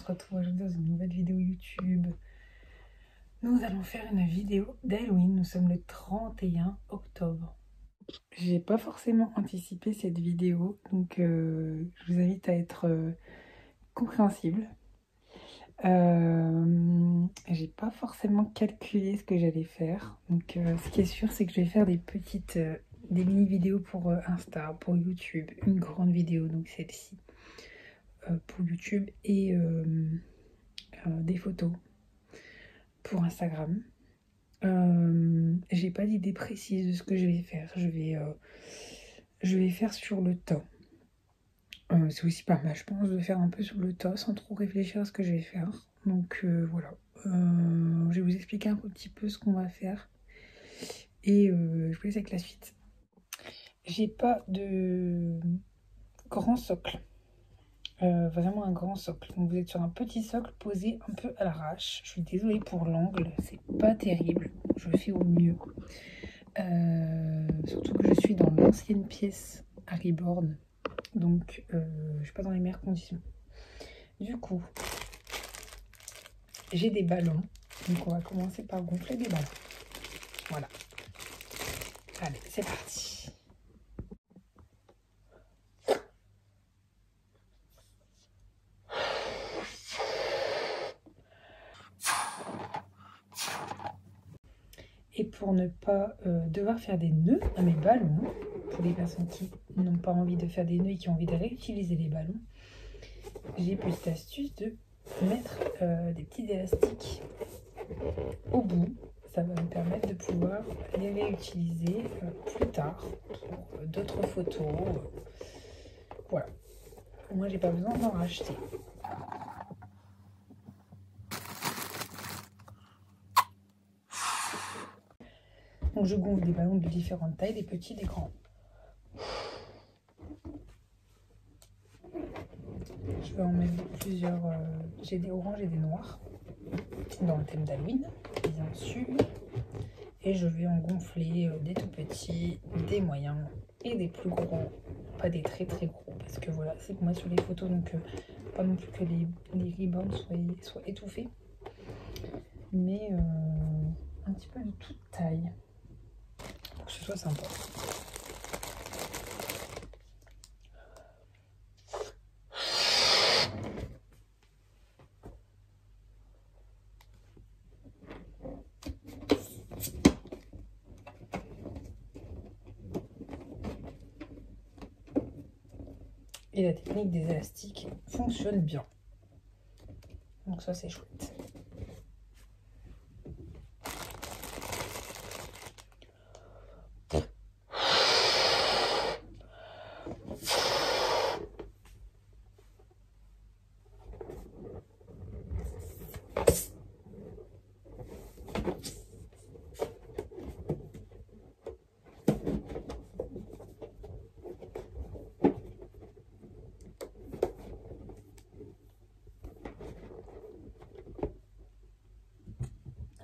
se retrouve aujourd'hui dans une nouvelle vidéo YouTube. Nous allons faire une vidéo d'Halloween, nous sommes le 31 octobre. J'ai pas forcément anticipé cette vidéo, donc je vous invite à être compréhensible. J'ai pas forcément calculé ce que j'allais faire, donc ce qui est sûr c'est que je vais faire des petites des mini vidéos pour Insta, pour YouTube, une grande vidéo, donc celle-ci pour YouTube, et des photos pour Instagram. J'ai pas d'idée précise de ce que je vais faire. Je vais faire sur le tas. C'est aussi pas mal, je pense, de faire un peu sur le tas sans trop réfléchir à ce que je vais faire. Donc voilà. Je vais vous expliquer un petit peu ce qu'on va faire. Et je vous laisse avec la suite. J'ai pas de grand socle. Vraiment un grand socle. Donc vous êtes sur un petit socle posé un peu à l'arrache. Je suis désolée pour l'angle, c'est pas terrible. Je fais au mieux. Surtout que je suis dans l'ancienne pièce Harryborn. Donc je suis pas dans les meilleures conditions. Du coup, j'ai des ballons. Donc on va commencer par gonfler des ballons. Voilà. Allez, c'est parti. Et pour ne pas devoir faire des nœuds à mes ballons, pour les personnes qui n'ont pas envie de faire des nœuds et qui ont envie de réutiliser les ballons, j'ai petite astuce de mettre des petits élastiques au bout. Ça va me permettre de pouvoir les réutiliser plus tard pour d'autres photos. Voilà. Moi, j'ai pas besoin d'en racheter. Donc je gonfle des ballons de différentes tailles, des petits, des grands. Je vais en mettre plusieurs. J'ai des oranges et des noirs dans le thème d'Halloween, bien sûr. Et je vais en gonfler des tout petits, des moyens et des plus gros. Pas des très très gros, parce que voilà, c'est que moi sur les photos, donc pas non plus que les ribbons soient étouffés, mais un petit peu de toute taille. Pour que ce soit sympa. Et la technique des élastiques fonctionne bien. Donc ça c'est chouette.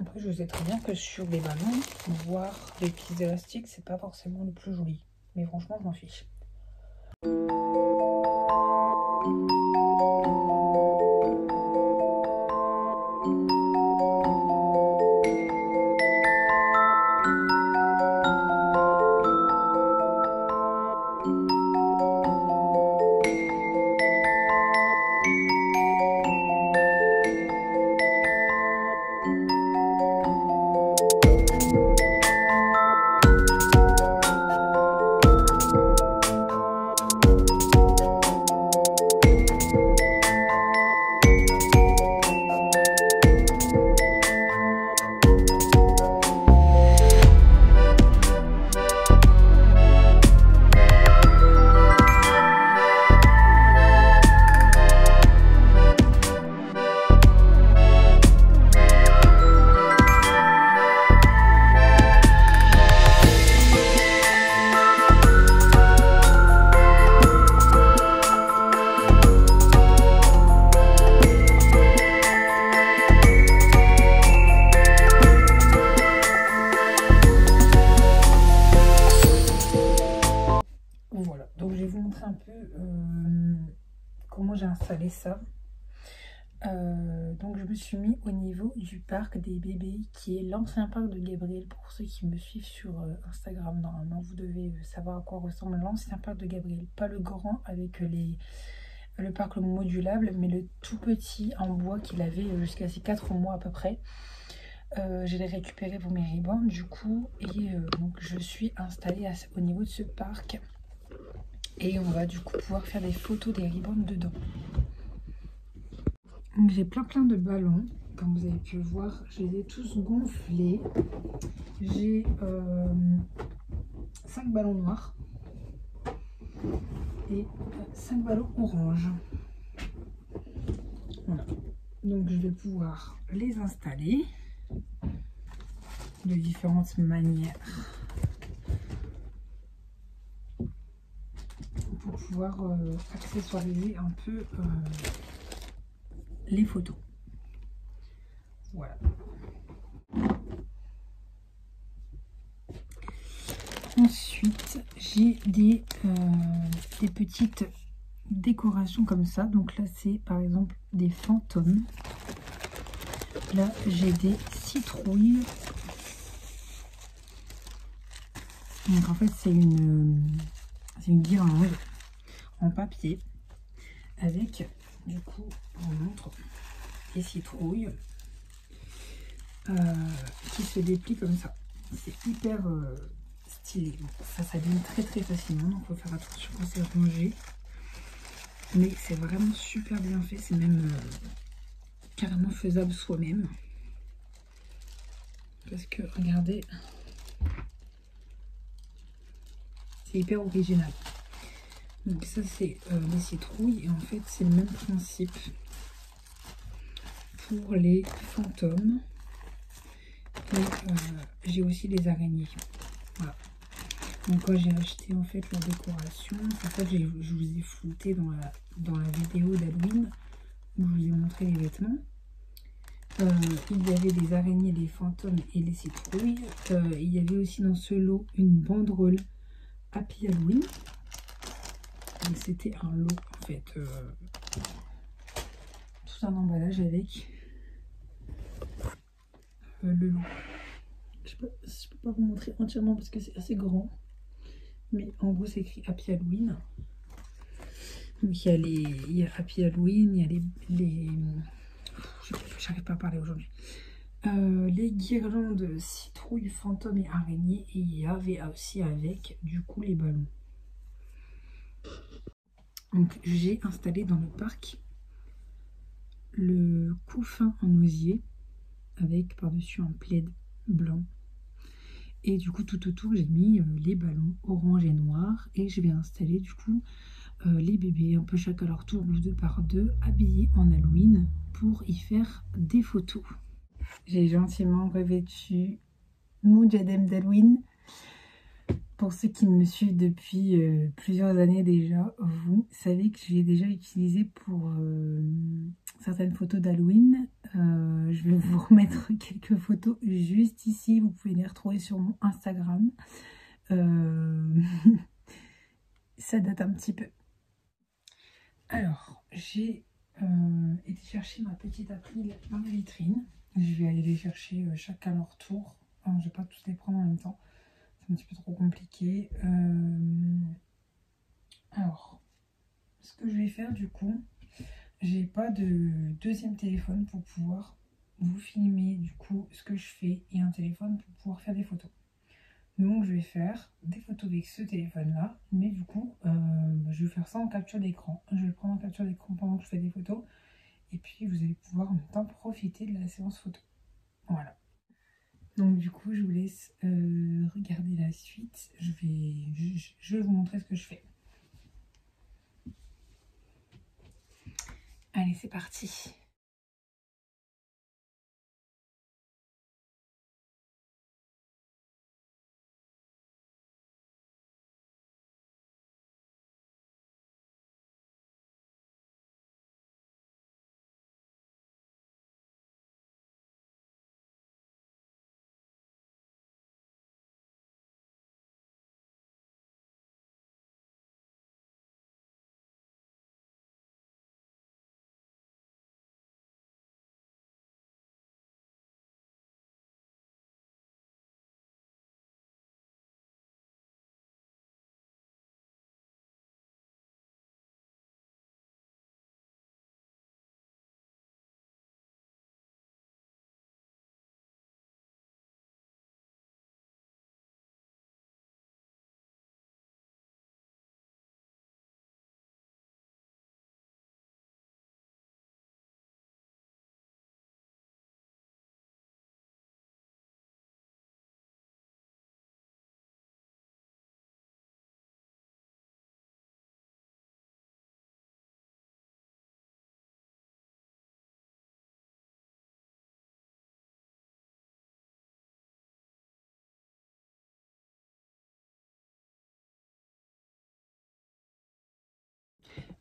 Après, je sais très bien que sur les ballons, voir des petits élastiques, c'est pas forcément le plus joli. Mais franchement, je m'en fiche. Voilà, donc je vais vous montrer un peu comment j'ai installé ça. Donc je me suis mis au niveau du parc des bébés, qui est l'ancien parc de Gabriel. Pour ceux qui me suivent sur Instagram, normalement vous devez savoir à quoi ressemble l'ancien parc de Gabriel. Pas le grand avec le parc modulable, mais le tout petit en bois qu'il avait jusqu'à ses 4 mois à peu près. Je l'ai récupéré pour mes ribbons du coup, et donc je suis installée au niveau de ce parc, et on va du coup pouvoir faire des photos des ribbons dedans. Donc j'ai plein de ballons, comme vous avez pu le voir, je les ai tous gonflés. J'ai 5 ballons noirs et 5 ballons orange. Voilà, donc je vais pouvoir les installer de différentes manières pour pouvoir accessoiriser un peu les photos. Voilà. Ensuite, j'ai des petites décorations comme ça. Donc là, c'est par exemple des fantômes. Là, j'ai des citrouilles. Donc en fait, c'est une guirlande en papier avec, du coup, on montre les citrouilles qui se déplient comme ça. C'est hyper stylé. Bon, ça s'abîme très facilement, donc il faut faire attention quand c'est rangé. Mais c'est vraiment super bien fait, c'est même carrément faisable soi-même. Parce que regardez, c'est hyper original. Donc ça c'est les citrouilles, et en fait c'est le même principe pour les fantômes. Et j'ai aussi les araignées. Voilà. Donc quand j'ai acheté en fait la décoration, en fait je vous ai flouté dans la vidéo d'Halloween où je vous ai montré les vêtements. Il y avait les araignées, les fantômes et les citrouilles. Il y avait aussi dans ce lot une banderole Happy Halloween. C'était un lot en fait, tout un emballage avec le lot. Je peux pas vous montrer entièrement parce que c'est assez grand, mais en gros c'est écrit Happy Halloween. Donc il y a Happy Halloween, il y a j'arrive pas à parler aujourd'hui. Les guirlandes citrouilles, fantômes et araignées, et il y avait aussi avec du coup les ballons. Donc j'ai installé dans le parc le couffin en osier avec par-dessus un plaid blanc, et du coup tout autour j'ai mis les ballons orange et noir, et je vais installer du coup les bébés un peu chacun à leur tour, 2 par 2, habillés en Halloween pour y faire des photos. J'ai gentiment revêtu mon diadème d'Halloween. Pour ceux qui me suivent depuis plusieurs années déjà, vous savez que j'ai déjà utilisé pour certaines photos d'Halloween. Je vais vous remettre quelques photos juste ici, vous pouvez les retrouver sur mon Instagram. Ça date un petit peu. Alors, j'ai été chercher ma petite April dans la vitrine. Je vais aller les chercher chacun à leur tour. Je ne vais pas tous les prendre en même temps. C'est un petit peu trop compliqué. Alors, ce que je vais faire du coup, j'ai pas de deuxième téléphone pour pouvoir vous filmer du coup ce que je fais, et un téléphone pour pouvoir faire des photos. Donc je vais faire des photos avec ce téléphone là, mais du coup je vais faire ça en capture d'écran. Je vais le prendre en capture d'écran pendant que je fais des photos, et puis vous allez pouvoir en même temps profiter de la séance photo. Voilà. Donc du coup je vous laisse regarder la suite. Je vais vous montrer ce que je fais. Allez, c'est parti.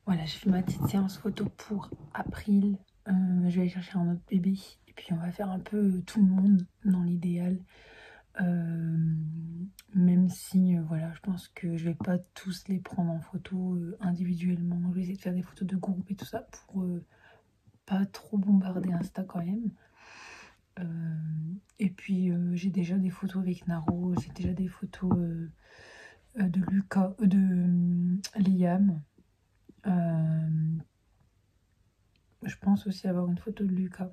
Voilà, j'ai fait ma petite séance photo pour April. Je vais aller chercher un autre bébé. Et puis on va faire un peu tout le monde dans l'idéal. Même si, voilà, je pense que je vais pas tous les prendre en photo individuellement. Je vais essayer de faire des photos de groupe et tout ça pour pas trop bombarder Insta quand même. Et puis j'ai déjà des photos avec Naro, j'ai déjà des photos de Lucas, de Liam. Je pense aussi avoir une photo de Lucas.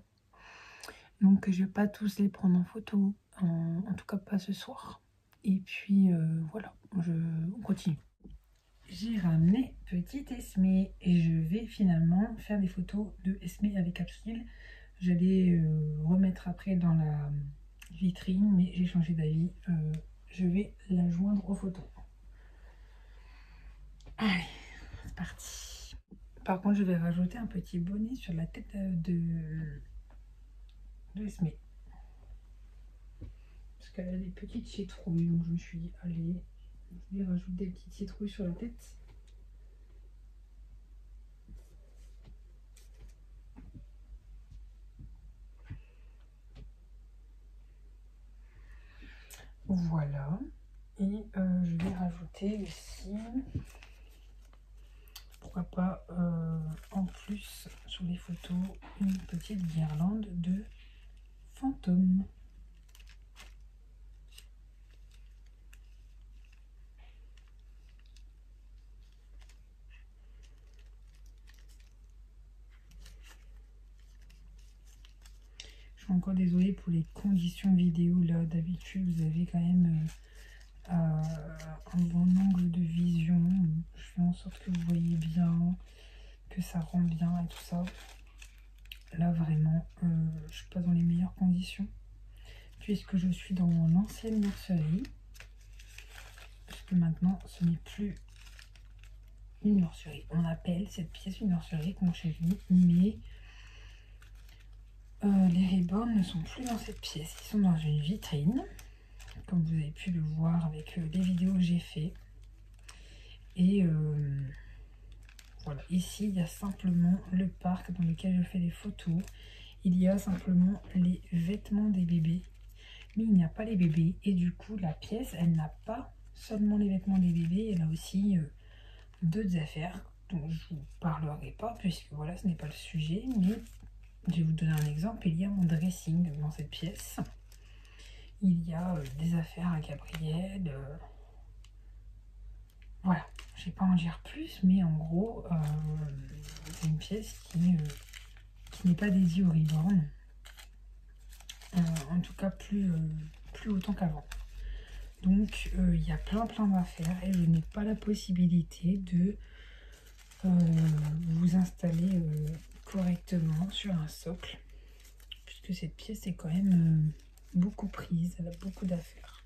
Donc je vais pas tous les prendre en photo, en tout cas pas ce soir. Et puis voilà, on continue. J'ai ramené petite Esme et je vais finalement faire des photos de Esme avec April. J'allais remettre après dans la vitrine, mais j'ai changé d'avis. Je vais la joindre aux photos. Allez, c'est parti. Par contre, je vais rajouter un petit bonnet sur la tête de Esme. Parce qu'elle a des petites citrouilles, donc je me suis dit, allez, je vais rajouter des petites citrouilles sur la tête. Voilà. Et je vais rajouter aussi, pourquoi pas, en plus, sur les photos, une petite guirlande de fantômes. Je suis encore désolée pour les conditions vidéo là. D'habitude, vous avez quand même un bon angle de vision. Je fais en sorte que vous voyez bien, que ça rend bien et tout ça. Là, vraiment, je suis pas dans les meilleures conditions. Puisque je suis dans l'ancienne nurserie. Puisque maintenant, ce n'est plus une nurserie. On appelle cette pièce une nurserie avec mon chéri, mais les reborns ne sont plus dans cette pièce. Ils sont dans une vitrine, comme vous avez pu le voir avec les vidéos que j'ai fait. Et voilà, ici il y a simplement le parc dans lequel je fais les photos. Il y a simplement les vêtements des bébés, mais il n'y a pas les bébés. Et du coup, la pièce, elle n'a pas seulement les vêtements des bébés, elle a aussi d'autres affaires dont je vous parlerai pas, puisque voilà, ce n'est pas le sujet. Mais je vais vous donner un exemple. Il y a mon dressing dans cette pièce. Il y a des affaires à Gabriel. Voilà, je vais pas en dire plus, mais en gros, c'est une pièce qui n'est pas dédiée au reborn. En tout cas, plus autant qu'avant. Donc, il y a plein d'affaires et je n'ai pas la possibilité de vous installer correctement sur un socle, puisque cette pièce est quand même beaucoup prise, elle a beaucoup d'affaires.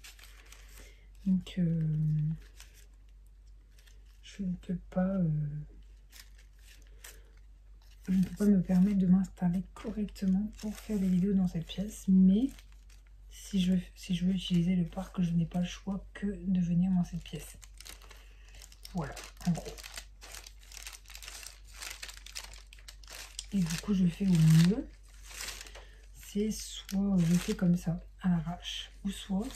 Donc, je ne peux pas me permettre de m'installer correctement pour faire des vidéos dans cette pièce, mais si je veux utiliser le parc, je n'ai pas le choix que de venir dans cette pièce. Voilà, en gros. Et du coup, je fais au mieux. C'est soit je fais comme ça, à l'arrache, ou soit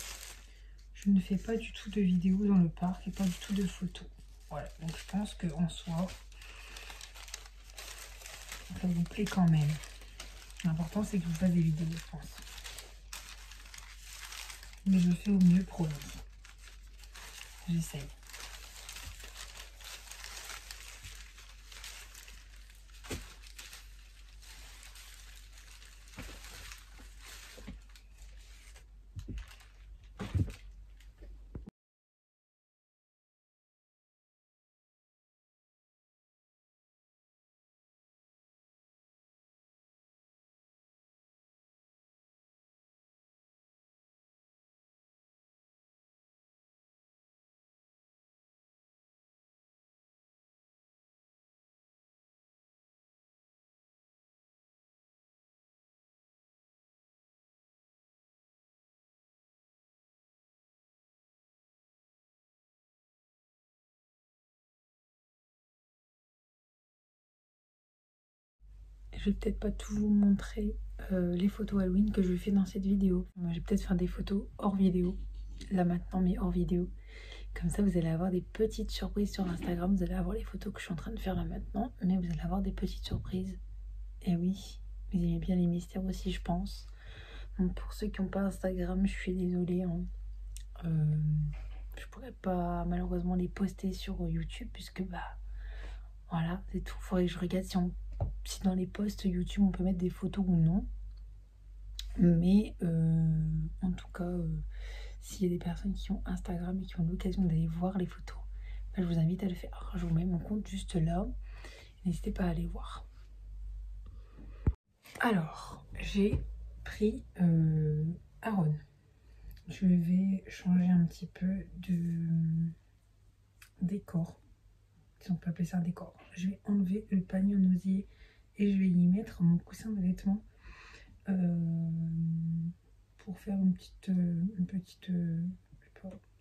je ne fais pas du tout de vidéos dans le parc et pas du tout de photos. Voilà, donc je pense qu'en soi, ça vous plaît quand même. L'important, c'est que je fasse des vidéos, je pense. Mais je fais au mieux, promis. J'essaye. je vais peut-être pas tout vous montrer les photos Halloween que je fais dans cette vidéo. Je vais peut-être faire des photos hors vidéo, là maintenant, mais hors vidéo. Comme ça, vous allez avoir des petites surprises sur Instagram. Vous allez avoir les photos que je suis en train de faire là maintenant, mais vous allez avoir des petites surprises. Et oui, vous aimez bien les mystères aussi, je pense. Donc pour ceux qui n'ont pas Instagram, je suis désolée. Hein. Je pourrais pas malheureusement les poster sur YouTube puisque bah voilà, c'est tout. Faudrait que je regarde si dans les posts YouTube on peut mettre des photos ou non. Mais en tout cas, s'il y a des personnes qui ont Instagram et qui ont l'occasion d'aller voir les photos, bah, je vous invite à le faire. Je vous mets mon compte juste là. N'hésitez pas à aller voir. Alors, j'ai pris Aaron. Je vais changer un petit peu de décor. Si on peut appeler ça un décor. Je vais enlever le panier en osier et je vais y mettre mon coussin de vêtements pour faire une petite je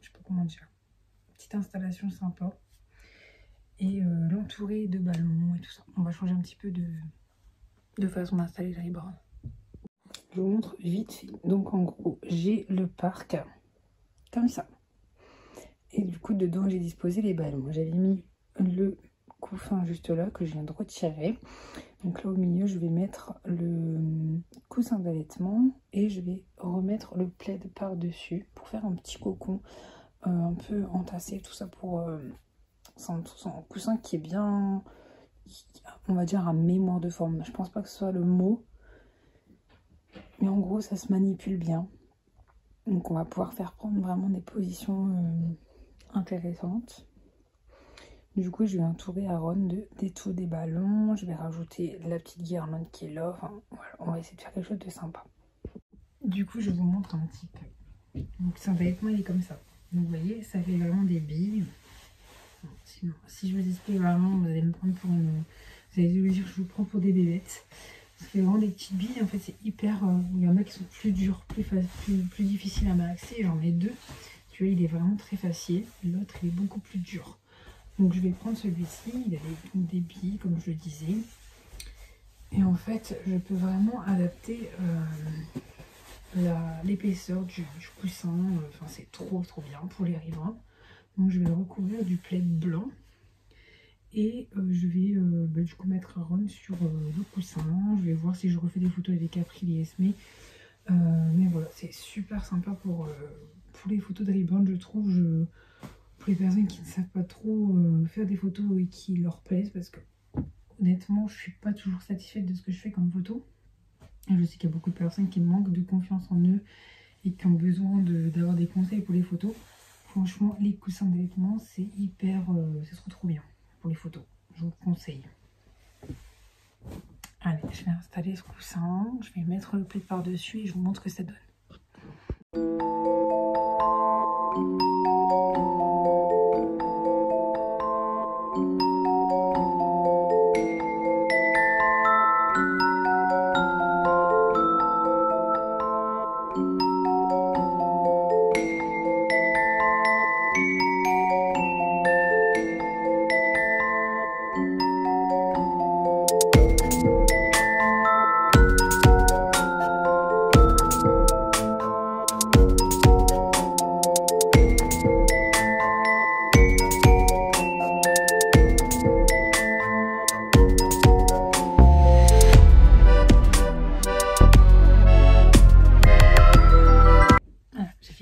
sais pas comment dire, petite installation sympa et l'entourer de ballons et tout ça. On va changer un petit peu de façon d'installer la Reborn. Je vous montre vite fait. Donc en gros, j'ai le parc comme ça. Et du coup, dedans, j'ai disposé les ballons. J'avais mis le coussin juste là que je viens de retirer. Donc là, au milieu, je vais mettre le coussin d'allaitement et je vais remettre le plaid par-dessus pour faire un petit cocon un peu entassé. Tout ça pour... c'est un coussin qui est bien, on va dire, à mémoire de forme. Je pense pas que ce soit le mot. Mais en gros, ça se manipule bien. Donc on va pouvoir faire prendre vraiment des positions intéressantes. Du coup, je vais entourer Aaron des ballons. Je vais rajouter la petite guirlande qui est là. Enfin, voilà, on va essayer de faire quelque chose de sympa. Du coup, je vous montre un petit peu. Donc, c'est un vêtement, il est comme ça. Donc, vous voyez, ça fait vraiment des billes. Sinon, si je vous explique vraiment, vous allez me prendre pour une... Vous allez me dire que je vous prends pour des bébêtes. Ça fait vraiment des petites billes. En fait, c'est hyper... il y en a qui sont plus durs, plus difficiles à malaxer. J'en ai deux. Tu vois, il est vraiment très facile. L'autre, il est beaucoup plus dur. Donc, je vais prendre celui-ci. Il a des billes, comme je le disais. Et en fait, je peux vraiment adapter l'épaisseur du coussin. Enfin, c'est trop bien pour les riverains. Donc, je vais le recouvrir du plaid blanc. Et je vais du coup mettre Aaron sur le coussin. Je vais voir si je refais des photos avec April et Esme. Mais voilà, c'est super sympa pour les photos de Reborn, je trouve. Pour les personnes qui ne savent pas trop faire des photos et qui leur plaisent. Parce que honnêtement, je suis pas toujours satisfaite de ce que je fais comme photo. Et je sais qu'il y a beaucoup de personnes qui manquent de confiance en eux et qui ont besoin d'avoir des conseils pour les photos. Franchement, les coussins de vêtements, c'est hyper... c'est trop bien pour les photos. Je vous conseille. Allez, je vais installer ce coussin. Je vais mettre le plaid par-dessus et je vous montre ce que ça donne.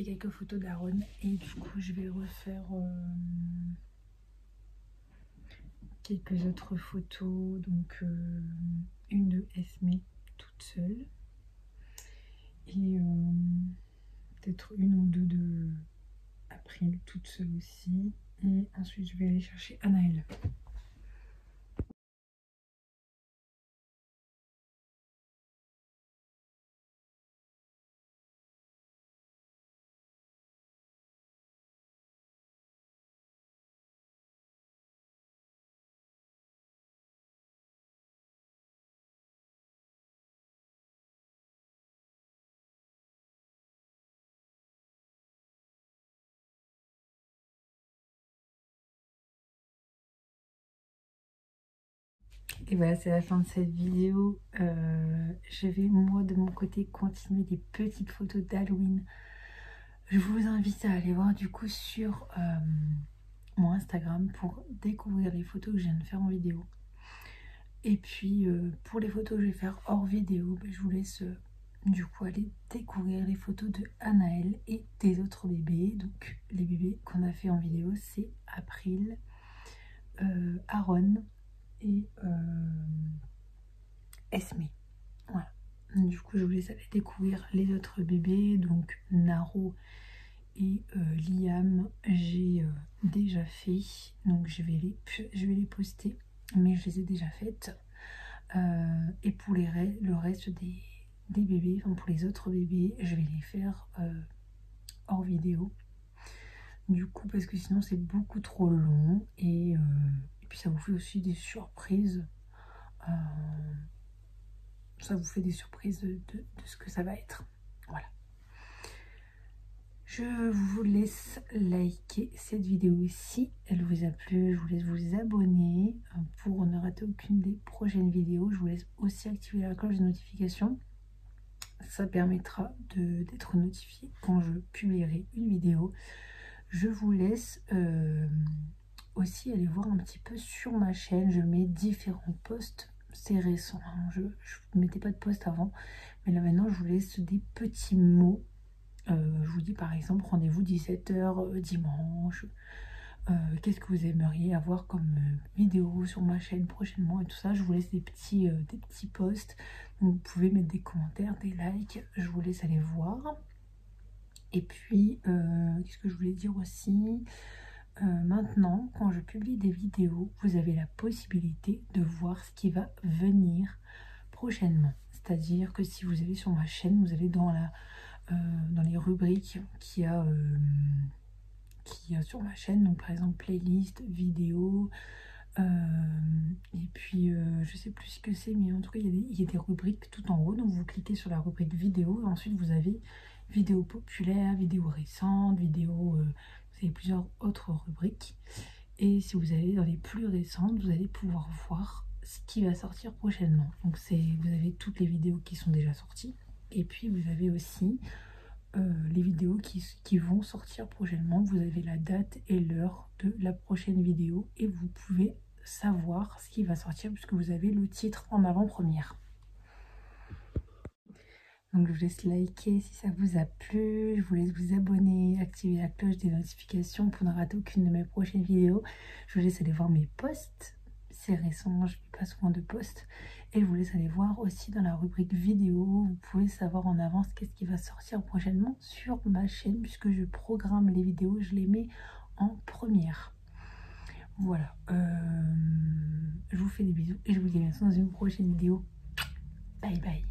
Quelques photos d'Aaron et du coup je vais refaire quelques autres photos, donc une de Esme toute seule et peut-être une ou deux de April toute seule aussi, et ensuite je vais aller chercher Anaël. Et voilà, c'est la fin de cette vidéo. Je vais moi de mon côté continuer des petites photos d'Halloween. Je vous invite à aller voir du coup sur mon Instagram pour découvrir les photos que je viens de faire en vidéo. Et puis pour les photos que je vais faire hors vidéo, je vous laisse du coup aller découvrir les photos de Anaël et des autres bébés. Donc les bébés qu'on a fait en vidéo, c'est April, Aaron et Esme. Voilà. Du coup je vous laisse aller découvrir les autres bébés. Donc Naro et Liam, j'ai déjà fait. Donc je vais les poster, mais je les ai déjà faites. Et pour le reste des bébés, enfin pour les autres bébés, je vais les faire hors vidéo. Du coup, parce que sinon c'est beaucoup trop long et puis ça vous fait aussi des surprises. Ça vous fait des surprises de ce que ça va être. Voilà. Je vous laisse liker cette vidéo si elle vous a plu. Je vous laisse vous abonner pour ne rater aucune des prochaines vidéos. Je vous laisse aussi activer la cloche de notification. Ça permettra d'être notifié quand je publierai une vidéo. Je vous laisse aussi aller voir un petit peu sur ma chaîne. Je mets différents posts. C'est récent, hein. Je ne mettais pas de posts avant. Mais là maintenant, je vous laisse des petits mots. Je vous dis par exemple rendez-vous 17h dimanche. Qu'est-ce que vous aimeriez avoir comme vidéo sur ma chaîne prochainement et tout ça. Je vous laisse des petits posts. Donc, vous pouvez mettre des commentaires, des likes. Je vous laisse aller voir. Et puis, qu'est-ce que je voulais dire aussi, maintenant, quand je publie des vidéos, vous avez la possibilité de voir ce qui va venir prochainement. C'est-à-dire que si vous allez sur ma chaîne, vous allez dans les rubriques qu'il y a sur ma chaîne, donc par exemple playlist, vidéo, et puis je sais plus ce que c'est, mais en tout cas il y a des rubriques tout en haut. Donc vous cliquez sur la rubrique vidéo et ensuite vous avez vidéo populaire, vidéo récente, vous avez plusieurs autres rubriques. Et si vous allez dans les plus récentes, vous allez pouvoir voir ce qui va sortir prochainement. Donc vous avez toutes les vidéos qui sont déjà sorties, et puis vous avez aussi les vidéos qui vont sortir prochainement. Vous avez la date et l'heure de la prochaine vidéo et vous pouvez savoir ce qui va sortir puisque vous avez le titre en avant-première. Donc je vous laisse liker si ça vous a plu, je vous laisse vous abonner, activer la cloche des notifications pour ne rater aucune de mes prochaines vidéos. Je vous laisse aller voir mes posts, c'est récent, je ne fais pas souvent de posts. Et je vous laisse aller voir aussi dans la rubrique vidéo, vous pouvez savoir en avance qu'est-ce qui va sortir prochainement sur ma chaîne, puisque je programme les vidéos, je les mets en première. Voilà, je vous fais des bisous et je vous dis à bientôt dans une prochaine vidéo. Bye bye.